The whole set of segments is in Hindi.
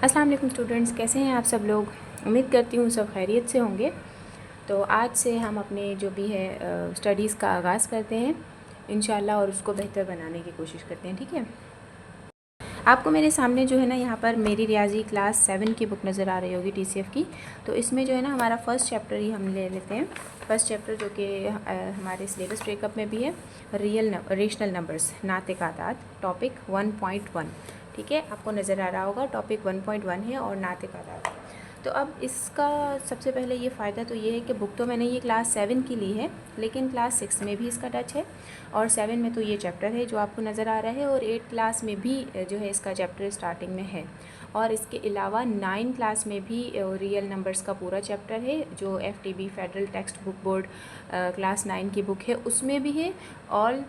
अस्सलाम वालेकुम स्टूडेंट्स, कैसे हैं आप सब लोग। उम्मीद करती हूँ सब खैरियत से होंगे। तो आज से हम अपने जो भी है स्टडीज़ का आगाज़ करते हैं इंशाल्लाह, और उसको बेहतर बनाने की कोशिश करते हैं। ठीक है, आपको मेरे सामने जो है ना यहाँ पर मेरी रियाजी क्लास 7 की बुक नज़र आ रही होगी, TCF की। तो इसमें जो है ना हमारा फ़र्स्ट चैप्टर ही हम ले लेते हैं। फ़र्स्ट चैप्टर जो कि हमारे सिलेबस ब्रेकअप में भी है, रेशनल नंबर्स, नातिक आदाद, टॉपिक 1.1। ठीक है, आपको नज़र आ रहा होगा टॉपिक 1.1 है और नातिक आदाद। तो अब इसका सबसे पहले ये फ़ायदा तो ये है कि बुक तो मैंने ये क्लास 7 की ली है, लेकिन क्लास 6 में भी इसका टच है, और 7 में तो ये चैप्टर है जो आपको नज़र आ रहा है, और 8 क्लास में भी जो है इसका चैप्टर स्टार्टिंग में है। और इसके अलावा 9 क्लास में भी रियल नंबर्स का पूरा चैप्टर है, जो FTB federal text book board class 9 की बुक है उसमें भी है। और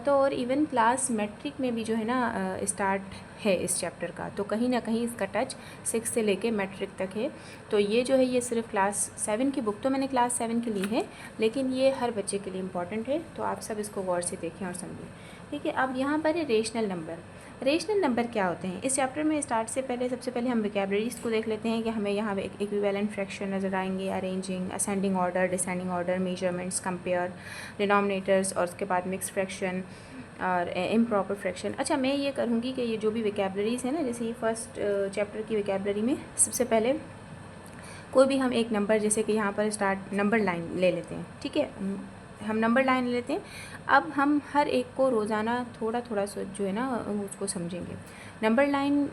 तो और इवन क्लास मैट्रिक में भी जो है ना स्टार्ट है इस चैप्टर का, तो कहीं ना कहीं इसका टच 6 से लेके मैट्रिक तक है। तो ये जो है ये सिर्फ क्लास 7 की बुक तो मैंने क्लास 7 की ली है, लेकिन ये हर बच्चे के लिए इम्पॉर्टेंट है, तो आप सब इसको गौर से देखें और समझें। ठीक है, अब यहाँ पर है रेशनल नंबर। रेशनल नंबर क्या होते हैं इस चैप्टर में स्टार्ट से पहले सबसे पहले हम वोकैबुलरीज को देख लेते हैं कि हमें यहाँ इक्विवेलेंट फ्रैक्शन नज़र आएंगे, arranging, ascending order, descending order, measurements, compare, denominators, और उसके बाद मिक्स फ्रैक्शन और इम्प्रॉपर फ्रैक्शन। अच्छा, मैं ये करूँगी कि ये जो भी वोकैबुलरीज है ना, जैसे ये फर्स्ट चैप्टर की वोकैबुलरी में सबसे पहले कोई भी हम एक नंबर, जैसे कि यहाँ पर स्टार्ट नंबर लाइन ले लेते हैं। ठीक है, हम नंबर लाइन ले लेते हैं। अब हम हर एक को रोज़ाना थोड़ा थोड़ा जो है ना उसको समझेंगे। नंबर लाइन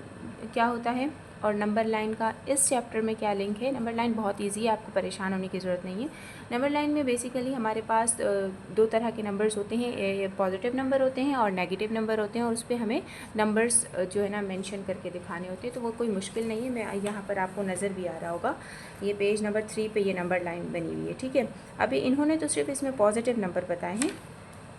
क्या होता है और नंबर लाइन का इस चैप्टर में क्या लिंक है। नंबर लाइन बहुत इजी है, आपको परेशान होने की ज़रूरत नहीं है। नंबर लाइन में बेसिकली हमारे पास दो तरह के नंबर्स होते हैं, पॉजिटिव नंबर होते हैं और नेगेटिव नंबर होते हैं, और उस पर हमें नंबर्स जो है ना मेंशन करके दिखाने होते हैं। तो वो कोई मुश्किल नहीं है, मैं यहाँ पर आपको नज़र भी आ रहा होगा, ये पेज नंबर 3 पे ये नंबर लाइन बनी हुई है। ठीक है, अभी इन्होंने तो सिर्फ इसमें पॉजिटिव नंबर बताए हैं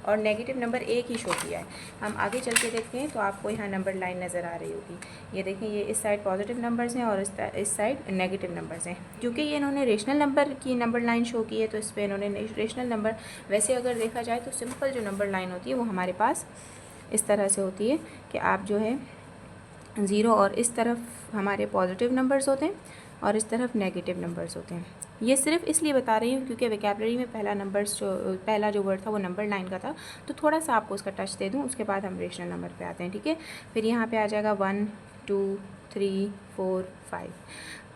और नेगेटिव नंबर एक ही शो किया है। हम आगे चल के देखते हैं तो आपको यहाँ नंबर लाइन नज़र आ रही होगी। ये देखें, ये इस साइड पॉजिटिव नंबर्स हैं और इस साइड नेगेटिव नंबर्स हैं। क्योंकि ये इन्होंने रेशनल नंबर की नंबर लाइन शो की है, तो इस पर इन्होंने रेशनल नंबर, वैसे अगर देखा जाए तो सिंपल जो नंबर लाइन होती है वो हमारे पास इस तरह से होती है कि आप जो है 0 और इस तरफ हमारे पॉजिटिव नंबर्स होते हैं और इस तरफ नेगेटिव नंबर्स होते हैं। ये सिर्फ इसलिए बता रही हूँ क्योंकि वोकैबुलरी में पहला जो वर्ड था वो नंबर लाइन का था, तो थोड़ा सा आपको उसका टच दे दूँ, उसके बाद हम रेशनल नंबर पे आते हैं। ठीक है, फिर यहाँ पे आ जाएगा 1 2 3 4 5,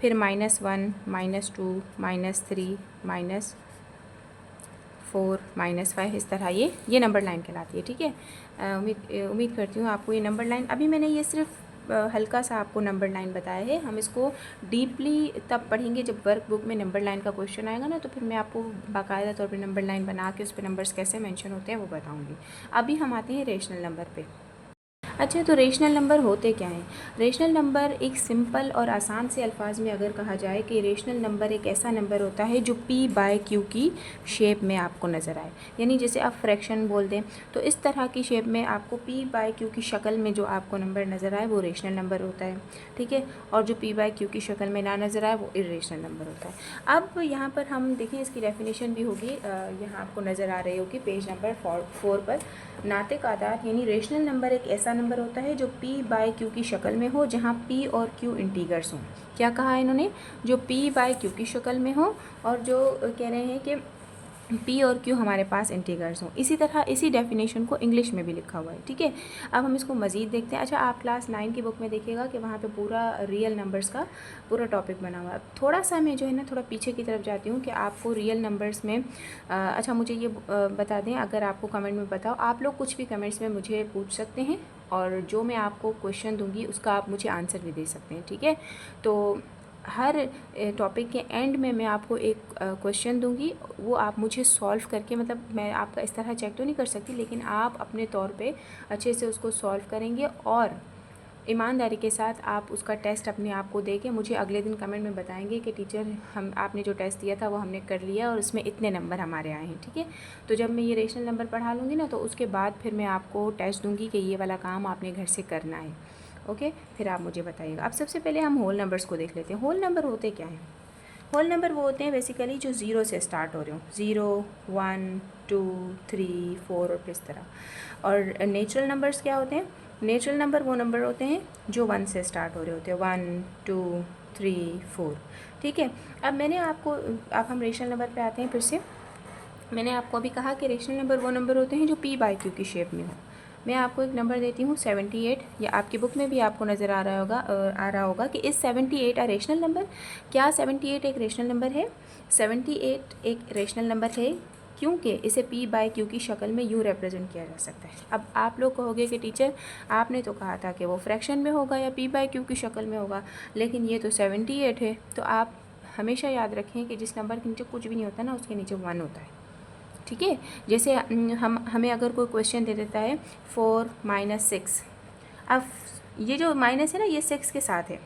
फिर -1 -2 -3 -4 -5, इस तरह ये नंबर लाइन कहलाती है। ठीक है, उम्मीद करती हूँ आपको ये नंबर लाइन, अभी मैंने ये सिर्फ हल्का सा आपको नंबर लाइन बताया है। हम इसको डीपली तब पढ़ेंगे जब वर्क बुक में नंबर लाइन का क्वेश्चन आएगा ना, तो फिर मैं आपको बाकायदा तौर पे नंबर लाइन बना के उस पर नंबर्स कैसे मेंशन होते हैं वो बताऊंगी। अभी हम आते हैं रेशनल नंबर पे। अच्छा, तो रेशनल नंबर होते क्या हैं। रेशनल नंबर एक सिंपल और आसान से अल्फाज में अगर कहा जाए कि रेशनल नंबर एक ऐसा नंबर होता है जो P/Q की शेप में आपको नज़र आए। यानी जैसे आप फ्रैक्शन बोल दें तो इस तरह की शेप में आपको P/Q की शक्ल में जो आपको नंबर नज़र आए वो रेशनल नंबर होता है। ठीक है, और जो P/Q की शक्ल में ना नज़र आए वो इर्रेशनल नंबर होता है। अब यहाँ पर हम देखें, इसकी डेफिनेशन भी होगी, यहाँ आपको नज़र आ रही होगी पेज नंबर 4 पर। नातिक आदाद यानी रेशनल नंबर एक ऐसा नंबर होता है जो P/Q की शक्ल में हो, जहाँ P और Q इंटीगर्स हों। क्या कहा है इन्होंने, जो P/Q की शक्ल में हो और जो कह रहे हैं कि P और Q हमारे पास इंटीगर्स हों। इसी तरह इसी डेफिनेशन को इंग्लिश में भी लिखा हुआ है। ठीक है, अब हम इसको मज़ीद देखते हैं। अच्छा, आप क्लास 9 की बुक में देखिएगा कि वहाँ पे पूरा रियल नंबर्स का पूरा टॉपिक बना हुआ है। थोड़ा सा मैं जो है ना थोड़ा पीछे की तरफ जाती हूँ कि आपको रियल नंबर्स में अच्छा मुझे ये बता दें, अगर आपको कमेंट में बताओ, आप लोग कुछ भी कमेंट्स में मुझे पूछ सकते हैं और जो मैं आपको क्वेश्चन दूँगी उसका आप मुझे आंसर भी दे सकते हैं। ठीक है, तो हर टॉपिक के एंड में मैं आपको एक क्वेश्चन दूंगी, वो आप मुझे सॉल्व करके, मतलब मैं आपका इस तरह चेक तो नहीं कर सकती, लेकिन आप अपने तौर पे अच्छे से उसको सॉल्व करेंगे और ईमानदारी के साथ आप उसका टेस्ट अपने आप को देके मुझे अगले दिन कमेंट में बताएंगे कि टीचर आपने जो टेस्ट दिया था वो हमने कर लिया और उसमें इतने नंबर हमारे आए हैं। ठीक है, तो जब मैं ये रेशनल नंबर पढ़ा लूँगी ना, तो उसके बाद फिर मैं आपको टेस्ट दूँगी कि ये वाला काम आपने घर से करना है। ओके, फिर आप मुझे बताइएगा। अब सबसे पहले हम होल नंबर्स को देख लेते हैं। होल नंबर होते क्या हैं। होल नंबर वो होते हैं बेसिकली जो 0 से स्टार्ट हो रहे हो, 0 1 2 3 4 और इस तरह। और नेचुरल नंबर्स क्या होते हैं, नेचुरल नंबर वो नंबर होते हैं जो 1 से स्टार्ट हो रहे होते हैं, 1 2 3 4, ठीक है। अब मैंने आपको, अब हम रेशनल नंबर पे आते हैं फिर से। मैंने आपको अभी कहा कि रेशनल नंबर वो नंबर होते हैं जो p बाई q की शेप में हो। मैं आपको एक नंबर देती हूँ 78, या आपकी बुक में भी आपको नज़र आ रहा होगा कि इस 78 रेशनल नंबर। क्या 78 एक रेशनल नंबर है? 78 एक रेशनल नंबर है क्योंकि इसे p बाई q की शक्ल में यूँ रिप्रेजेंट किया जा सकता है। अब आप लोग कहोगे कि टीचर आपने तो कहा था कि वो फ्रैक्शन में होगा या p बाई q की शक्ल में होगा, लेकिन ये तो 78 है। तो आप हमेशा याद रखें कि जिस नंबर के नीचे कुछ भी नहीं होता ना, उसके नीचे 1 होता है, ठीक है। जैसे हमें अगर कोई क्वेश्चन दे देता है 4 - 6, अब ये जो माइनस है ना, ये 6 के साथ है,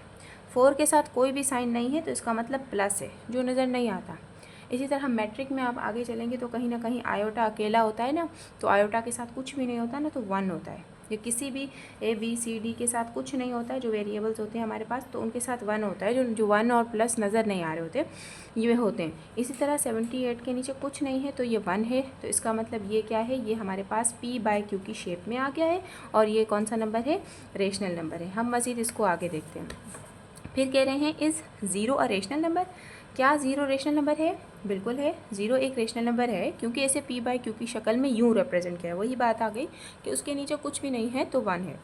4 के साथ कोई भी साइन नहीं है, तो इसका मतलब प्लस है जो नज़र नहीं आता। इसी तरह मैट्रिक में आप आगे चलेंगे तो कहीं ना कहीं आयोटा अकेला होता है ना, तो आयोटा के साथ कुछ भी नहीं होता ना, तो 1 होता है। ये किसी भी ए बी सी डी के साथ कुछ नहीं होता है, जो वेरिएबल्स होते हैं हमारे पास, तो उनके साथ 1 होता है। जो 1 और प्लस नज़र नहीं आ रहे होते, ये होते हैं। इसी तरह 78 के नीचे कुछ नहीं है, तो ये 1 है, तो इसका मतलब ये क्या है, ये हमारे पास p बाई क्यू की शेप में आ गया है, और ये कौन सा नंबर है? रेशनल नंबर है। हम मज़ीद इसको आगे देखते हैं। फिर कह रहे हैं इज़ 0 अ रेशनल नंबर। क्या 0 रेशनल नंबर है? बिल्कुल है, 0 एक रेशनल नंबर है क्योंकि इसे p बाई क्यू की शक्ल में यूँ रिप्रेजेंट किया है। वही बात आ गई कि उसके नीचे कुछ भी नहीं है, तो 1 है।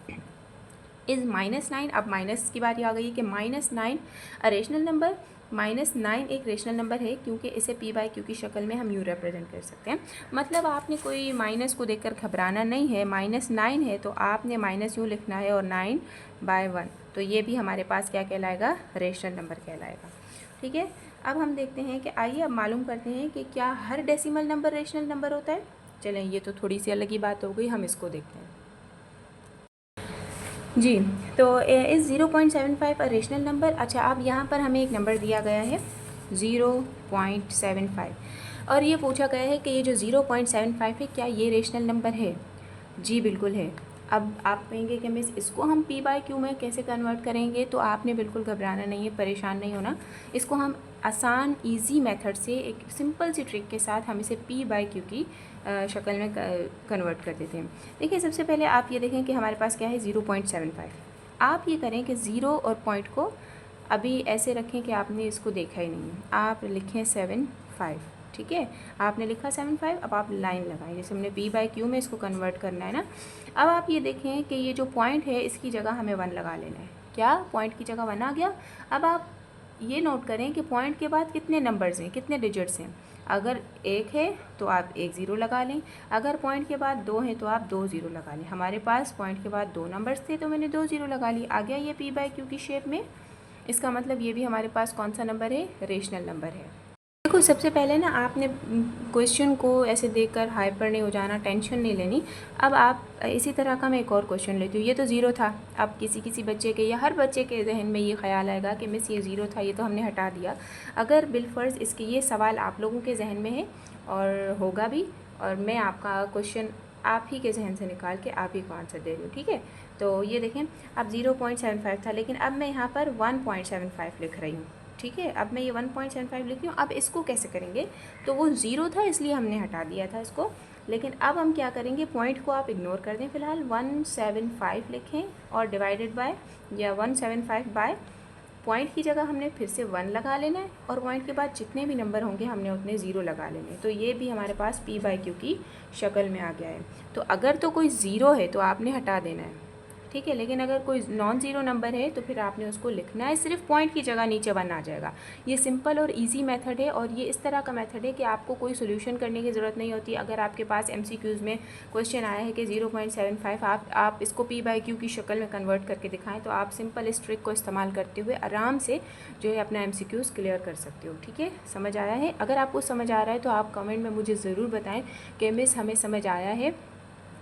इज़ -9, अब माइनस की बारी आ गई कि -9 अ रेशनल नंबर। -9 एक रेशनल नंबर है क्योंकि इसे p बाई क्यू की शक्ल में हम यूँ रिप्रेजेंट कर सकते हैं। मतलब आपने कोई माइनस को देखकर घबराना नहीं है। -9 है तो आपने माइनस यूँ लिखना है और 9/1, तो ये भी हमारे पास क्या कहलाएगा? रेशनल नंबर कहलाएगा, ठीक है। अब हम देखते हैं कि आइए अब मालूम करते हैं कि क्या हर डेसिमल नंबर रेशनल नंबर होता है। चलें, ये तो थोड़ी सी अलग ही बात हो गई, हम इसको देखते हैं जी। तो इस 0.75 रेशनल नंबर। अच्छा, अब यहाँ पर हमें एक नंबर दिया गया है 0.75, और ये पूछा गया है कि ये जो 0.75 है, क्या ये रेशनल नंबर है? जी बिल्कुल है। अब आप कहेंगे कि मिस इसको हम p बाई क्यू में कैसे कन्वर्ट करेंगे, तो आपने बिल्कुल घबराना नहीं है, परेशान नहीं होना। इसको हम आसान इजी मेथड से, एक सिंपल सी ट्रिक के साथ हम इसे p बाई क्यू की शक्ल में कन्वर्ट कर देते हैं। देखिए, सबसे पहले आप ये देखें कि हमारे पास क्या है 0.75। आप ये करें कि ज़ीरो और पॉइंट को अभी ऐसे रखें कि आपने इसको देखा ही नहीं है। आप लिखें 75, ठीक है। आपने लिखा 75, अब आप लाइन लगाएं, जैसे हमने p बाई क्यू में इसको कन्वर्ट करना है ना। अब आप ये देखें कि ये जो पॉइंट है, इसकी जगह हमें 1 लगा लेना है। क्या पॉइंट की जगह 1 आ गया? अब आप ये नोट करें कि पॉइंट के बाद कितने नंबर्स हैं, कितने डिजिट्स हैं। अगर 1 है तो आप 1 0 लगा लें, अगर पॉइंट के बाद 2 है तो आप 2 0 लगा लें। हमारे पास पॉइंट के बाद 2 नंबर्स थे, तो मैंने 2 0 लगा ली। आ गया ये p बाई क्यू की शेप में। इसका मतलब ये भी हमारे पास कौन सा नंबर है? रेशनल नंबर है। देखो, सबसे पहले ना आपने क्वेश्चन को ऐसे देखकर हाइपर नहीं हो जाना, टेंशन नहीं लेनी। अब आप इसी तरह का मैं एक और क्वेश्चन लेती हूँ। ये तो ज़ीरो था। अब किसी बच्चे के या हर बच्चे के जहन में ये ख्याल आएगा कि मिस ये ज़ीरो था, ये तो हमने हटा दिया। अगर बिलफर्ज इसके ये सवाल आप लोगों के जहन में है और होगा भी, और मैं आपका क्वेश्चन आप ही के जहन से निकाल के आप ही को आंसर दे रही हूँ, ठीक है। तो ये देखें, अब 0.75 था, लेकिन अब मैं यहाँ पर 1.75 लिख रही हूँ, ठीक है। अब मैं ये 1.75 लिख रही हूँ। अब इसको कैसे करेंगे? तो वो ज़ीरो था इसलिए हमने हटा दिया था इसको, लेकिन अब हम क्या करेंगे, पॉइंट को आप इग्नोर कर दें फ़िलहाल। 175 लिखें और डिवाइडेड बाय, या 175 बाय पॉइंट की जगह हमने फिर से 1 लगा लेना है, और पॉइंट के बाद जितने भी नंबर होंगे हमने उतने 0 लगा लेने। तो ये भी हमारे पास p बाई क्यू की शक्ल में आ गया है। तो अगर तो कोई ज़ीरो है तो आपने हटा देना है, ठीक है। लेकिन अगर कोई नॉन ज़ीरो नंबर है तो फिर आपने उसको लिखना है, सिर्फ पॉइंट की जगह नीचे 1 आ जाएगा। ये सिंपल और इजी मेथड है, और ये इस तरह का मेथड है कि आपको कोई सोल्यूशन करने की ज़रूरत नहीं होती। अगर आपके पास MCQs में क्वेश्चन आया है कि 0.75 आप इसको p बाई क्यू की शक्ल में कन्वर्ट करके दिखाएं, तो आप सिंपल इस ट्रिक को इस्तेमाल करते हुए आराम से जो है अपना MCQs क्लियर कर सकते हो, ठीक है। समझ आया है? अगर आपको समझ आ रहा है तो आप कमेंट में मुझे ज़रूर बताएँ कि मिस हमें समझ आया है,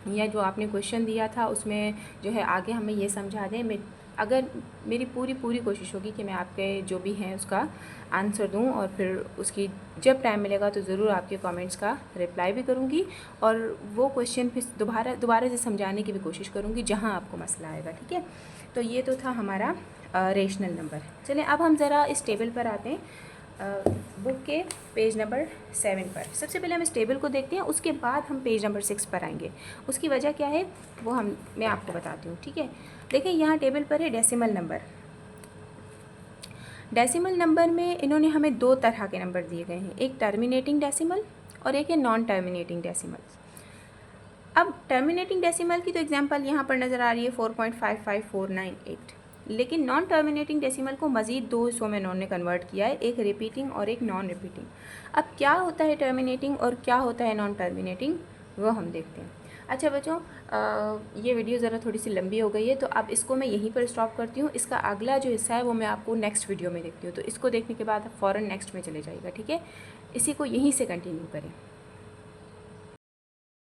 या जो आपने क्वेश्चन दिया था उसमें जो है आगे हमें ये समझा दें। अगर मेरी पूरी कोशिश होगी कि मैं आपके जो भी हैं उसका आंसर दूं, और फिर उसकी जब टाइम मिलेगा तो ज़रूर आपके कमेंट्स का रिप्लाई भी करूंगी, और वो क्वेश्चन फिर दोबारा से समझाने की भी कोशिश करूंगी जहां आपको मसला आएगा, ठीक है। तो ये तो था हमारा रेशनल नंबर। चलें, अब हम ज़रा इस टेबल पर आते हैं। बुक के पेज नंबर 7 पर। सबसे पहले हम इस टेबल को देखते हैं, उसके बाद हम पेज नंबर 6 पर आएंगे। उसकी वजह क्या है वो मैं आपको बताती हूँ, ठीक है। देखिए यहाँ टेबल पर है डेसिमल नंबर। डेसिमल नंबर में इन्होंने हमें 2 तरह के नंबर दिए गए हैं, एक टर्मिनेटिंग डेसिमल और एक है नॉन टर्मिनेटिंग डेसिमल। अब टर्मिनेटिंग डेसिमल की तो एग्जांपल यहाँ पर नज़र आ रही है 4.55498, लेकिन नॉन टर्मिनेटिंग डेसिमल को मज़ीद 2 हिस्सों में इन्होंने कन्वर्ट किया है, एक रिपीटिंग और एक नॉन रिपीटिंग। अब क्या होता है टर्मिनेटिंग और क्या होता है नॉन टर्मिनेटिंग वो हम देखते हैं। अच्छा बच्चों, ये वीडियो ज़रा थोड़ी सी लंबी हो गई है, तो अब इसको मैं यहीं पर स्टॉप करती हूँ। इसका अगला जो हिस्सा है वो मैं आपको नेक्स्ट वीडियो में देखती हूँ, तो इसको देखने के बाद आप फ़ौरन नेक्स्ट में चले जाइएगा, ठीक है। इसी को यहीं से कंटिन्यू करें।